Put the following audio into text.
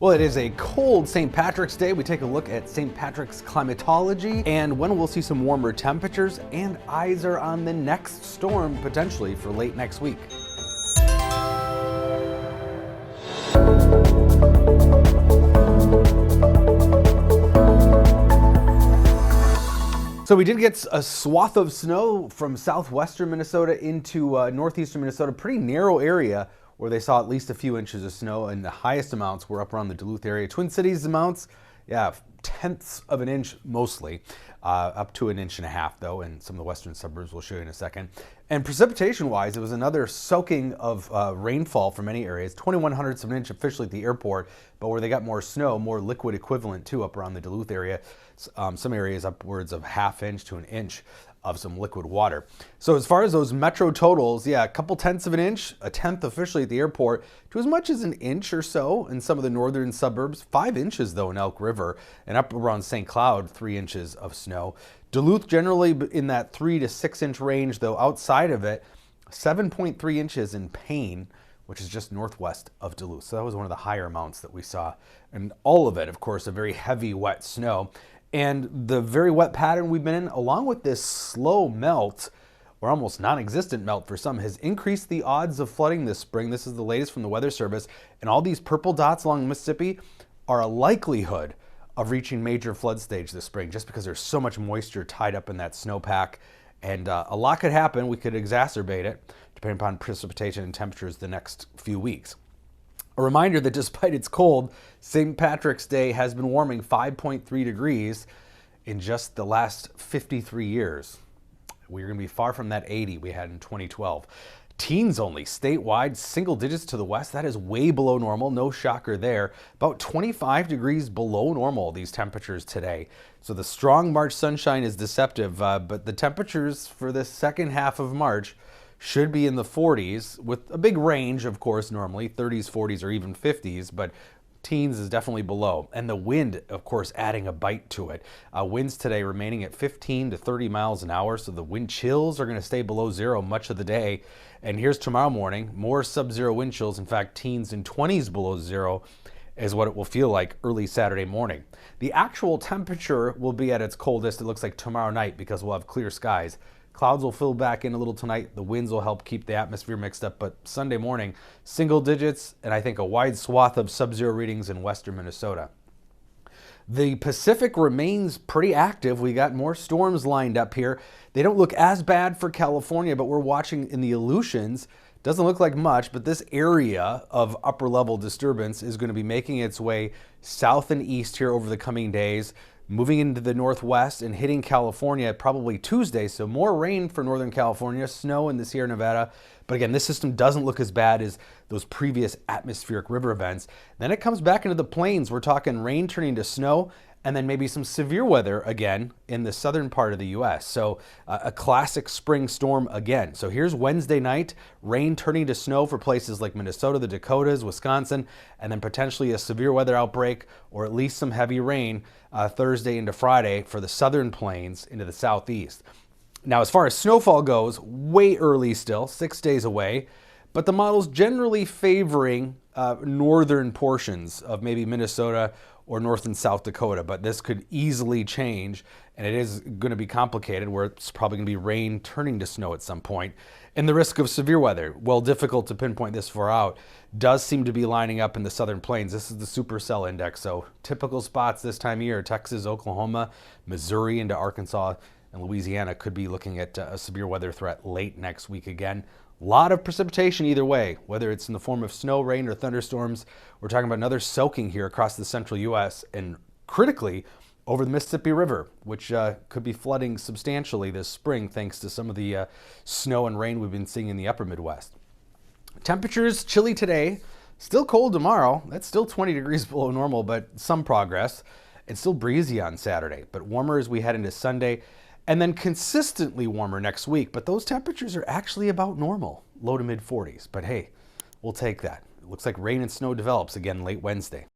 Well, it is a cold St. Patrick's Day. We take a look at St. Patrick's climatology and when we'll see some warmer temperatures, and eyes are on the next storm potentially for late next week. So we did get a swath of snow from southwestern Minnesota into northeastern Minnesota, pretty narrow area where they saw at least a few inches of snow, and the highest amounts were up around the Duluth area. Twin Cities amounts, yeah, tenths of an inch mostly, up to 1.5 inches though, and some of the western suburbs we'll show you in a second. And precipitation-wise, it was another soaking of rainfall for many areas, 0.21 of an inch officially at the airport, but where they got more snow, more liquid equivalent too, up around the Duluth area. Some areas upwards of 0.5 inch to 1 inch of some liquid water. So as far as those metro totals, yeah, a couple tenths of an inch, a tenth officially at the airport, to as much as 1 inch or so in some of the northern suburbs, 5 inches though in Elk River, and up around St. Cloud, 3 inches of snow. Duluth generally in that 3 to 6 inch range, though outside of it, 7.3 inches in Payne, which is just northwest of Duluth. So that was one of the higher amounts that we saw. And all of it, of course, a very heavy, wet snow. And the very wet pattern we've been in, along with this slow melt, or almost non-existent melt for some, has increased the odds of flooding this spring. This is the latest from the Weather Service. And all these purple dots along the Mississippi are a likelihood of reaching major flood stage this spring, just because there's so much moisture tied up in that snowpack. And a lot could happen. We could exacerbate it, depending upon precipitation and temperatures the next few weeks. A reminder that despite its cold, St. Patrick's Day has been warming 5.3 degrees in just the last 53 years. We're going to be far from that 80 we had in 2012. Teens only, statewide, single digits to the west. That is way below normal, no shocker there. About 25 degrees below normal, these temperatures today. So the strong March sunshine is deceptive, but the temperatures for the second half of March should be in the 40s, with a big range, of course, normally 30s, 40s, or even 50s, but teens is definitely below. And the wind, of course, adding a bite to it. Winds today remaining at 15 to 30 miles an hour, so the wind chills are going to stay below zero much of the day. And here's tomorrow morning, more sub-zero wind chills. In fact, teens and 20s below zero is what it will feel like early Saturday morning. The actual temperature will be at its coldest, it looks like tomorrow night, because we'll have clear skies. Clouds will fill back in a little tonight. The winds will help keep the atmosphere mixed up, but Sunday morning, single digits, and I think a wide swath of sub-zero readings in western Minnesota. The Pacific remains pretty active. We got more storms lined up here. They don't look as bad for California, but we're watching in the Aleutians. Doesn't look like much, but this area of upper level disturbance is going to be making its way south and east here over the coming days, moving into the northwest and hitting California probably Tuesday. So more rain for Northern California, snow in the Sierra Nevada. But again, this system doesn't look as bad as those previous atmospheric river events. Then it comes back into the plains. We're talking rain turning to snow, and then maybe some severe weather again in the southern part of the U.S. So a classic spring storm again. So here's Wednesday night, rain turning to snow for places like Minnesota, the Dakotas, Wisconsin, and then potentially a severe weather outbreak or at least some heavy rain Thursday into Friday for the southern plains into the southeast. Now, as far as snowfall goes, way early still, 6 days away, but the model's generally favoring northern portions of maybe Minnesota or North and South Dakota, but this could easily change, and it is going to be complicated where it's probably going to be rain turning to snow at some point. And the risk of severe weather, well, difficult to pinpoint this far out, does seem to be lining up in the southern plains. This is the supercell index, so typical spots this time of year, Texas, Oklahoma, Missouri into Arkansas, and Louisiana could be looking at a severe weather threat late next week again. A lot of precipitation either way, whether it's in the form of snow, rain, or thunderstorms. We're talking about another soaking here across the central U.S. and critically over the Mississippi River, which could be flooding substantially this spring thanks to some of the snow and rain we've been seeing in the upper Midwest. Temperatures chilly today, still cold tomorrow. That's still 20 degrees below normal, but some progress. And still breezy on Saturday, but warmer as we head into Sunday. And then consistently warmer next week, but those temperatures are actually about normal, low to mid 40s. But hey, we'll take that. It looks like rain and snow develops again late Wednesday.